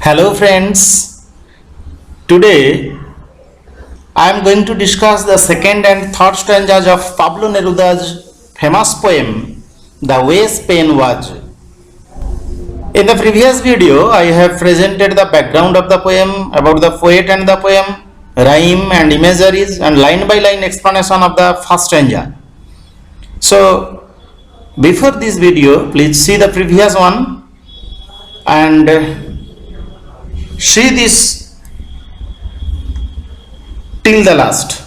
Hello friends, today I am going to discuss the second and third stanzas of Pablo Neruda's famous poem The Way Spain Was. In the previous video I have presented the background of the poem, about the poet and the poem, rhyme and imageries and line by line explanation of the first stanza. So before this video please see the previous one and see this till the last.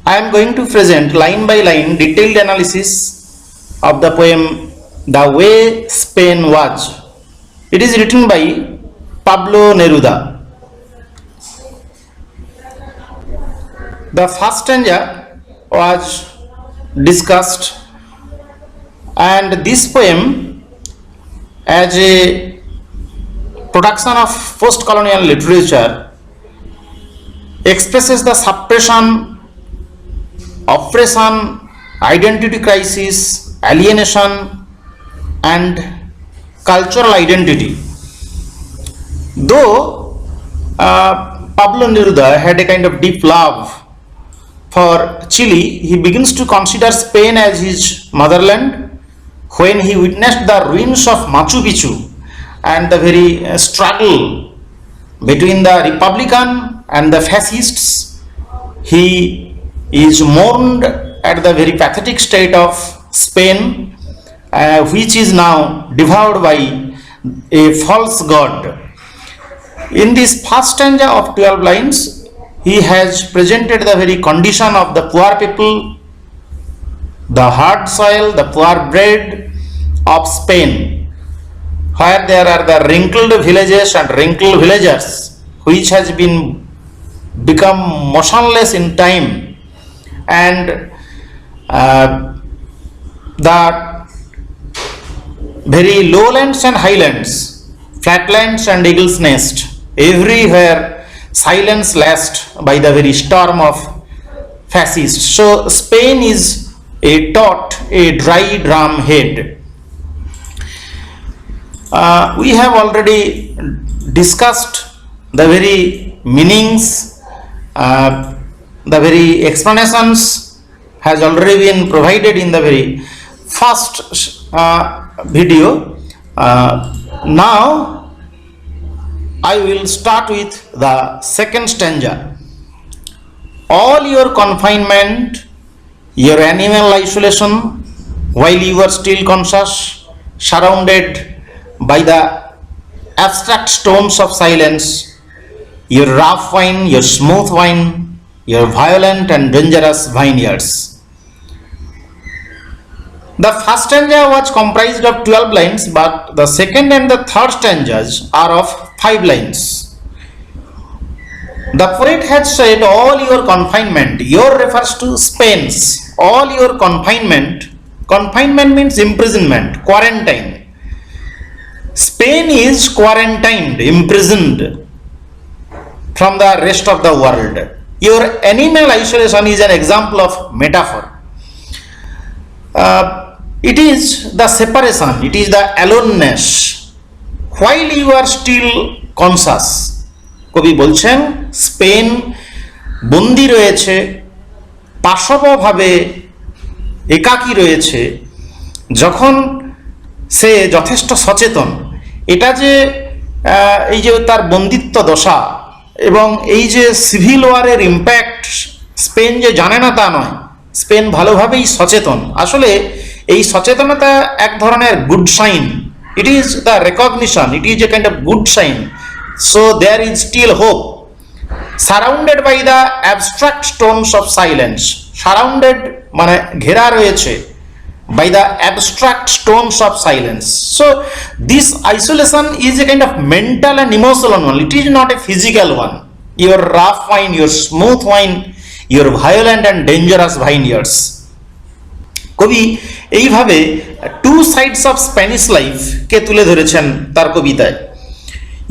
I am going to present line by line detailed analysis of the poem The Way Spain Was. It is written by Pablo Neruda. The first stanza was discussed, and this poem, as a production of post-colonial literature, expresses the suppression, oppression, identity crisis, alienation and cultural identity. Though Pablo Neruda had a kind of deep love for Chile, he begins to consider Spain as his motherland when he witnessed the ruins of Machu Picchu and the very struggle between the Republican and the fascists. He is mourned at the very pathetic state of Spain, which is now devoured by a false god. In this first stanza of 12 lines, he has presented the very condition of the poor people, the hard soil, the poor bread of Spain, where there are the wrinkled villages and wrinkled villagers, which has become motionless in time, and the very lowlands and highlands, flatlands and eagle's nest, everywhere silence lashed by the very storm of fascists. So Spain is a dry drum head. We have already discussed the very meanings, the very explanations has already been provided in the very first video. Now I will start with the second stanza. All your confinement, your animal isolation, while you are still conscious, surrounded by the abstract stones of silence, your rough wine, your smooth wine, your violent and dangerous vineyards. The first stanza was comprised of 12 lines, but the second and the third stanzas are of 5 lines. The poet has said all your confinement. Your refers to Spain's. All your confinement. Confinement means imprisonment, quarantine. Spain is quarantined, imprisoned from the rest of the world. Your animal isolation is an example of metaphor. It is the separation, it is the aloneness while you are still conscious. কবি বলছেন Spain বন্দী রয়েছে, পাশবভাবে একাকী রয়েছে, যখন সে যথেষ্ট সচেতন। এটা যে এই যে তার বন্দিত্ব দশা এবং এই যে সিভিল ওয়ারের ইম্প্যাক্ট স্পেন যে জানে না তা নয়, স্পেন ভালোভাবেই সচেতন। আসলে এই সচেতনতা এক ধরনের good sign. It is the recognition, it is a kind of good sign. So there is still hope. Surrounded by the abstract stones of silence, surrounded মানে ঘেরা রয়েছে, by the abstract stones of silence. So this isolation is a kind of mental and emotional one. It is not a physical one. Your rough wine, your smooth wine, your violent and dangerous vineyards. কবি এইভাবে two sides of Spanish life কে তুলে ধরেছেন তার কবিতায়।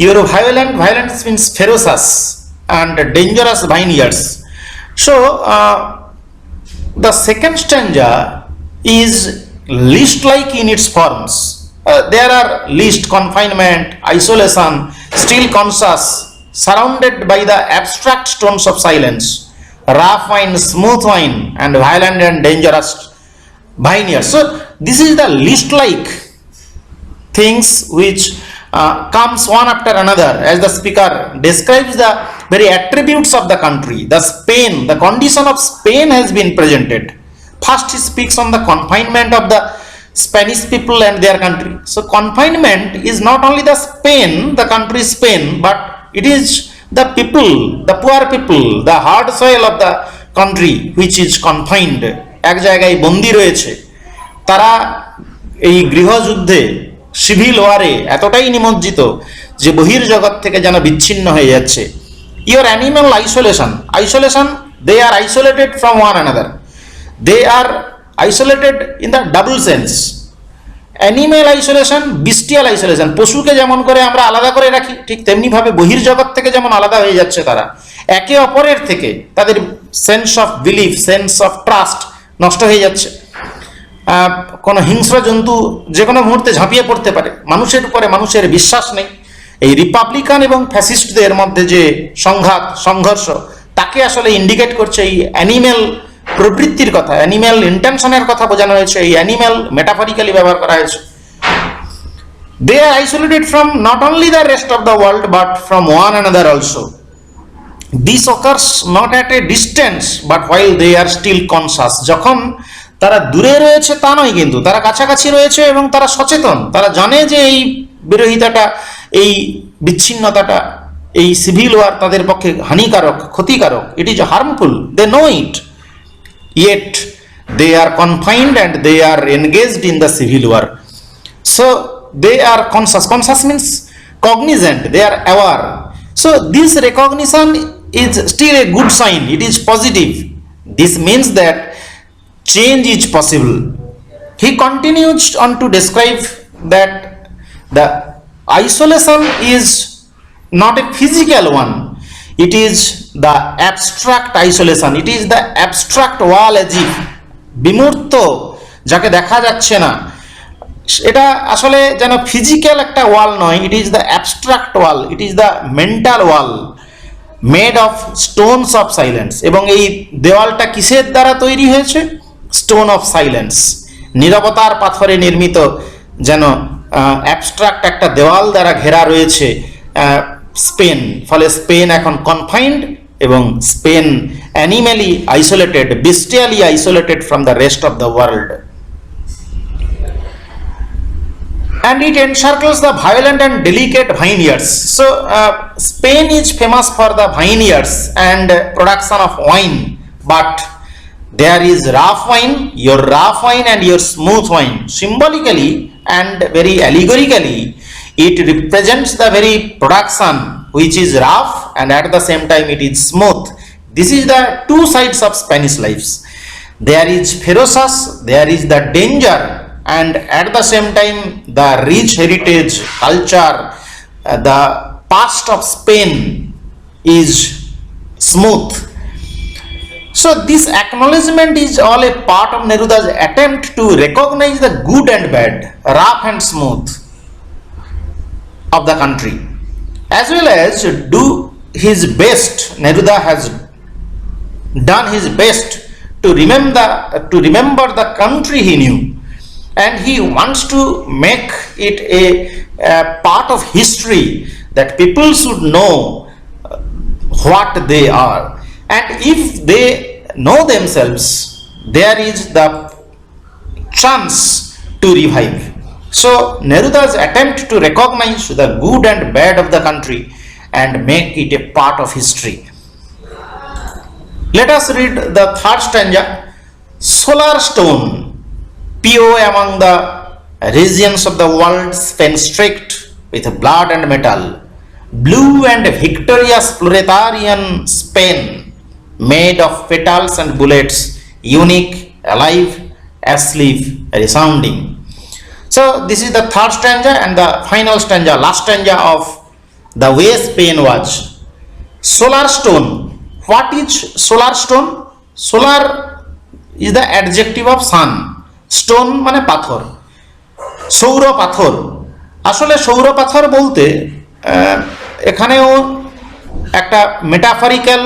Your violence means ferocious and dangerous vineyards. So the second stanza is least like in its forms. There are least, confinement, isolation, still conscious, surrounded by the abstract tones of silence, rough wine, smooth wine, and violent and dangerous vineyards. So this is the list like things which comes one after another as the speaker describes the very attributes of the country. The Spain, the condition of Spain has been presented. First he speaks on the confinement of the Spanish people and their country. So confinement is not only the Spain, the country Spain, but it is the people, the poor people, the hard soil of the country which is confined. এক জায়গায় বন্দী রয়েছে, তারা এই গৃহযুদ্ধে, civil ওয়ারে এতটাই নিমজ্জিত যে বহির্জগৎ থেকে যেন বিচ্ছিন্ন হয়ে যাচ্ছে। Your animal isolation, they are isolated from one another. They are isolated in the double sense. Animal isolation, bestial isolation. পশুকে যেমন করে আমরা আলাদা করে রাখি, ঠিক তেমনি ভাবে বহির্জগৎ থেকে যেমন আলাদা হয়ে যাচ্ছে তারা, একে অপরের থেকে তাদের sense of belief, sense of trust নষ্ট হয়ে যাচ্ছে। কোনো হিংস্র জন্তু যে কোনো মুহূর্তে ঝাঁপিয়ে পড়তে পারে, মানুষের উপরে মানুষের বিশ্বাস নেই। এই রিপাবলিকান এবং ফ্যাসিস্টদের মধ্যে যে সংঘাত, সংঘর্ষ, তাকে আসলে ইন্ডিকেট করছে এই অ্যানিম্যাল প্রবৃত্তির কথা, অ্যানিম্যাল ইন্টেনশনের কথা বোঝানো হয়েছে, এই অ্যানিম্যাল মেটাফরিক্যালি ব্যবহার করা হয়েছে। They are isolated from not only the rest of the world but from one another also. This occurs not at a distance but while they are still conscious. যখন তারা দূরে রয়েছে তা নয়, কিন্তু তারা কাছাকাছি রয়েছে এবং তারা সচেতন, তারা জানে যে এই বিরোধিতাটা, এই বিচ্ছিন্নতাটা, এই সিভিল ওয়ার তাদের পক্ষে হানিকারক, ক্ষতিকারক। It is harmful, they know it, yet they are confined and they are engaged in the civil war. So they are conscious means cognizant, they are aware. So this recognition is still a good sign, it is positive. This means that change is possible. He continues on to describe that the isolation is not a physical one, it is the abstract isolation, it is the abstract wall, as if বিমূর্ত, যাকে দেখা যাচ্ছে না, এটা আসলে যেন physical একটা ওয়াল নয়, ইট is the abstract wall, it is the mental wall made of Stones of silence. এবং এই দেওয়ালটা কিসের দ্বারা তৈরি হয়েছে? স্টোন অফ সাইলেন্স, নীরবতার পাথরে নির্মিত যেন অ্যাবস্ট্রাক্ট একটা দেওয়াল দ্বারা ঘেরা রয়েছে স্পেন। ফলে স্পেন এখন কনফাইন্ড এবং Spain animally isolated, bestially isolated from the rest of the world. And it encircles the violent and delicate vineyards. So Spain is famous for the vineyards and production of wine, but there is rough wine, your rough wine and your smooth wine. Symbolically and very allegorically, it represents the very production which is rough and at the same time it is smooth. This is the two sides of Spanish lives. There is ferocious, there is the danger, and at the same time the rich heritage, culture, the past of Spain is smooth. So this acknowledgement is all a part of Neruda's attempt to recognize the good and bad, rough and smooth of the country, as well as do his best. Neruda has done his best to remember the country he knew, and he wants to make it a part of history that people should know what they are, and if they know themselves, there is the chance to revive. So Neruda's attempt to recognize the good and bad of the country and make it a part of history. Let us read the third stanza. Solar stone, pure among the regions of the world, spent streaked with blood and metal, blue and victorious proletarian Spain, made of petals and bullets, unique, alive, asleep, resounding. So this is the third stanza and the final stanza, last stanza of the way Spain was. Solar stone. What is solar stone? Solar is the adjective of sun. Stone মানে পাথর। সৌর পাথর, আসলে সৌর পাথর বলতে এখানেও একটা মেটাফরিক্যাল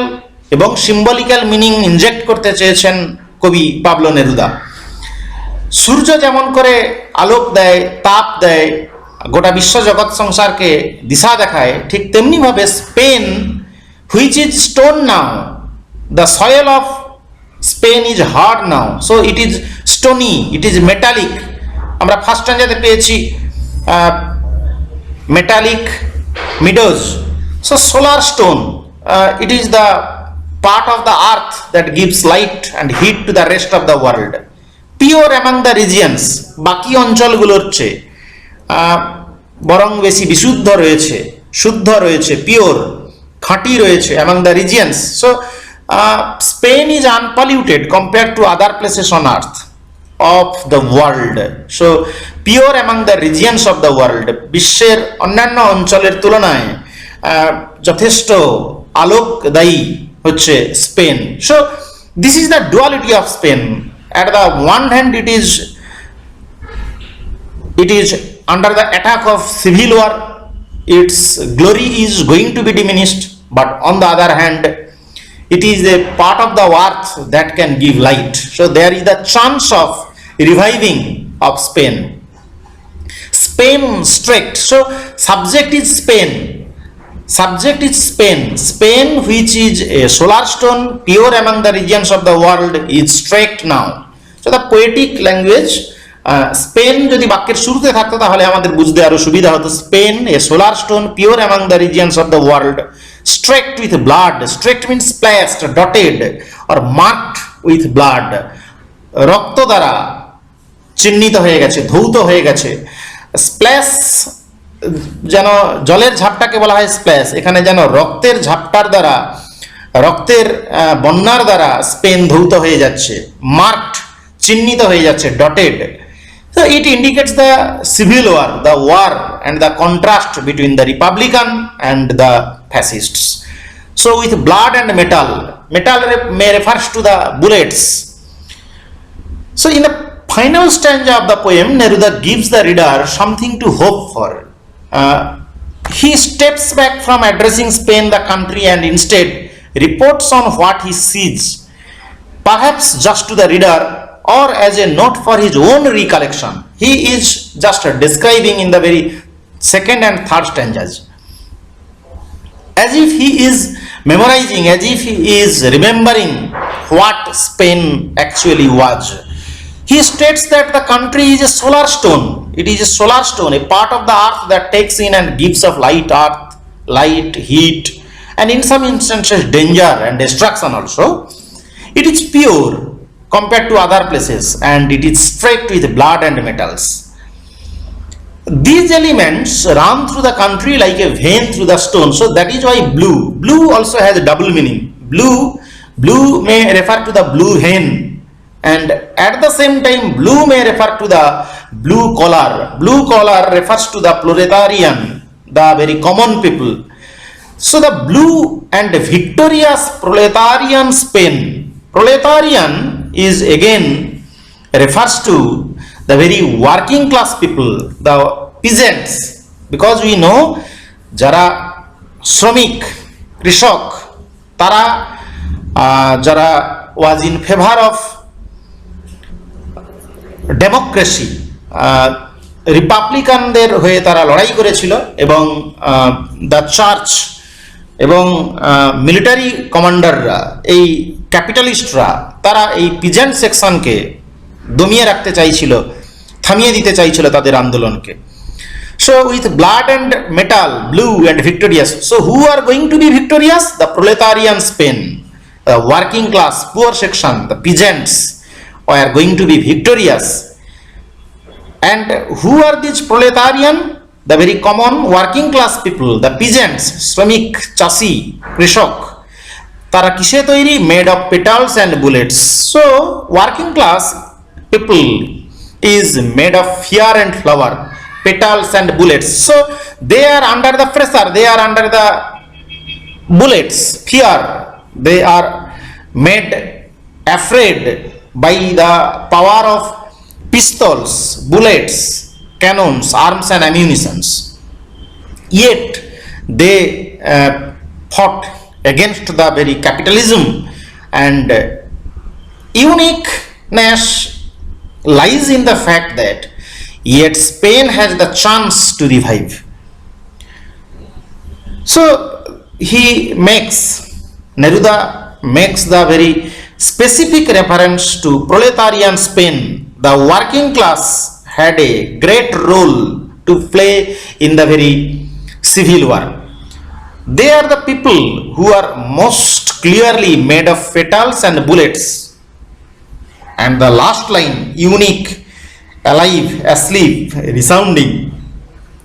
এবং সিম্বলিক্যাল মিনিং ইনজেক্ট করতে চেয়েছেন কবি পাবলো নেরুদা। সূর্য যেমন করে আলোক দেয়, তাপ দেয়, গোটা বিশ্ব জগৎ সংসারকে দিশা দেখায়, ঠিক তেমনিভাবে Spain, which is stone now, the soil of Spain is hard now, so it is stony, it is metallic. আমরা ফার্স্ট স্ট্যান্ডার্ডে পেয়েছি metallic meadows, so solar stone, it is the part of the earth that gives light and heat to the rest of the world. Pure among the regions, বাকি অঞ্চলগুলোর চেয়ে বরং বেশি বিশুদ্ধ রয়েছে, শুদ্ধ রয়েছে, পিওর, খাঁটি রয়েছে among the regions. So Spain is unpolluted compared to other places on earth of the world. So pure among the regions of the world, বিশ্বের অন্যান্য অঞ্চলের তুলনায় যথেষ্ট আলোকদায়ী হচ্ছে Spain. So this is the duality of Spain. At the one hand it is under the attack of civil war, its glory is going to be diminished, but on the other hand it is a part of the earth that can give light, so there is the chance of reviving of Spain. Spain strict, so subject is Spain, subject is Spain. Spain, which is a solar stone, pure among the regions of the world, is strict now. So the poetic language, Spain যদি বাক্যের শুরুতে থাকতো তাহলে আমাদের বুঝতে আরো সুবিধা হতো। Spain, a solar stone, pure among the regions of the world, streaked with blood, streaked means splashed, dotted or marked with blood, রক্ত দ্বারা চিহ্নিত হয়ে গেছে, ধৌত হয়ে গেছে। স্প্ল্যাশ যেন জলের ঝাপটাকে বলা হয় স্প্ল্যাশ, এখানে যেন রক্তের ঝাপটার দ্বারা, রক্তের বন্যার দ্বারা স্পেন ধৌত হয়ে যাচ্ছে, মার্কড চিহ্নিত হয়ে যাচ্ছে, dotted. So it indicates the civil war, the war and the contrast between the Republican and the fascists. So with blood and metal, metal may refers to the bullets. So in the final stanza of the poem, Neruda gives the reader something to hope for. He steps back from addressing Spain, the country, and instead reports on what he sees, perhaps just to the reader or as a note for his own recollection. He is just describing in the very second and third stanzas, as if he is memorizing, as if he is remembering what Spain actually was. He states that the country is a solar stone. It is a solar stone, a part of the earth that takes in and gives off light, earth, light, heat, and in some instances danger and destruction also. It is pure compared to other places, and it is streaked with blood and metals. These elements run through the country like a vein through the stone, so that is why blue also has a double meaning. Blue may refer to the blue hen, and at the same time blue may refer to the blue collar. Blue collar refers to the proletarian, the very common people. So the blue and victorious proletarian Spain, proletarian is again refers to the very working class people, the peasants, because we know যারা শ্রমিক, কৃষক, তারা যারা was in favor of democracy, রিপাবলিকানদের হয়ে তারা লড়াই করেছিল, এবং দ্য চার্চ এবং মিলিটারি কমান্ডাররা, এই ক্যাপিটালিস্টরা, তারা এই পিজেন্ট সেকশনকে দমিয়ে রাখতে চাইছিল, থামিয়ে দিতে চাইছিল তাদের আন্দোলনকে। So with blood and metal, blue and victorious, so who are going to be victorious? The proletarian Spain, the working class, poor section, the peasants are going to be victorious. And who are these proletarian? The very common working class people, the peasants, শ্রমিক, চাষি, কৃষক। তারা কিসে তৈরি? Made of petals and bullets. So working class people is made of fear and flower, petals and bullets. So they are under the pressure, they are under the bullets, fear. They are made afraid by the power of pistols, bullets, cannons, arms and ammunitions. Yet they fought against the very capitalism, and uniqueness lies in the fact that yet Spain has the chance to revive. So Neruda makes the very specific reference to proletarian Spain. The working class had a great role to play in the very civil war. They are the people who are most clearly made of fatals and bullets. And the last line, unique, alive, asleep, resounding.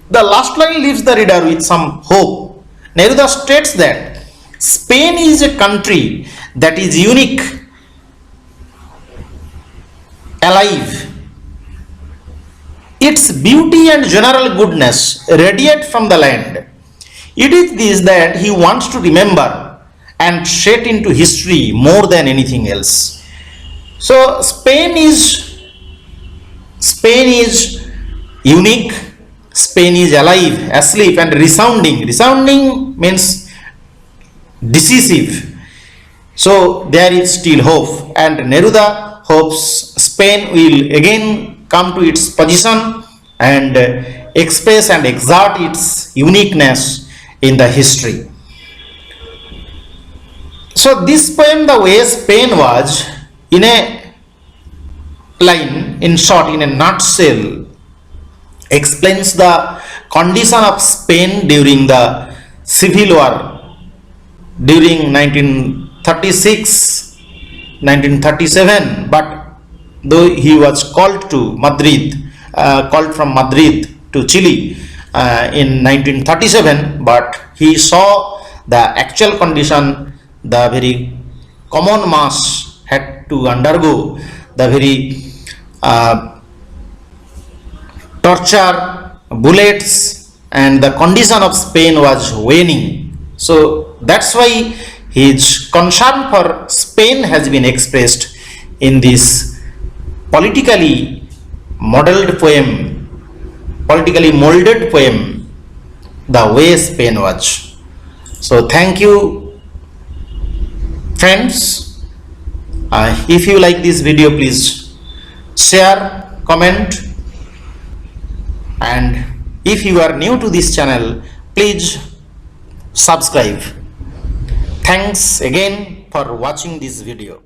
The last line leaves the reader with some hope. Neruda states that Spain is a country that is unique, alive. Its beauty and general goodness radiate from the land. It is this that he wants to remember and set into history more than anything else. So Spain is unique, Spain is alive, asleep and resounding. Resounding means decisive. So there is still hope, and Neruda hopes Spain will again come to its position and express and exert its uniqueness in the history. So this poem, the way Spain was, in a line, in short, in a nutshell, explains the condition of Spain during the Civil War, during 1936, 1937, but though he was called from Madrid to Chile in 1937, but he saw the actual condition the very common mass had to undergo, the very torture, bullets, and the condition of Spain was waning. So that's why his concern for Spain has been expressed in this politically molded poem, The Way Spain Was. So thank you, friends. If you like this video, please share, comment, and if you are new to this channel, please subscribe. Thanks again for watching this video.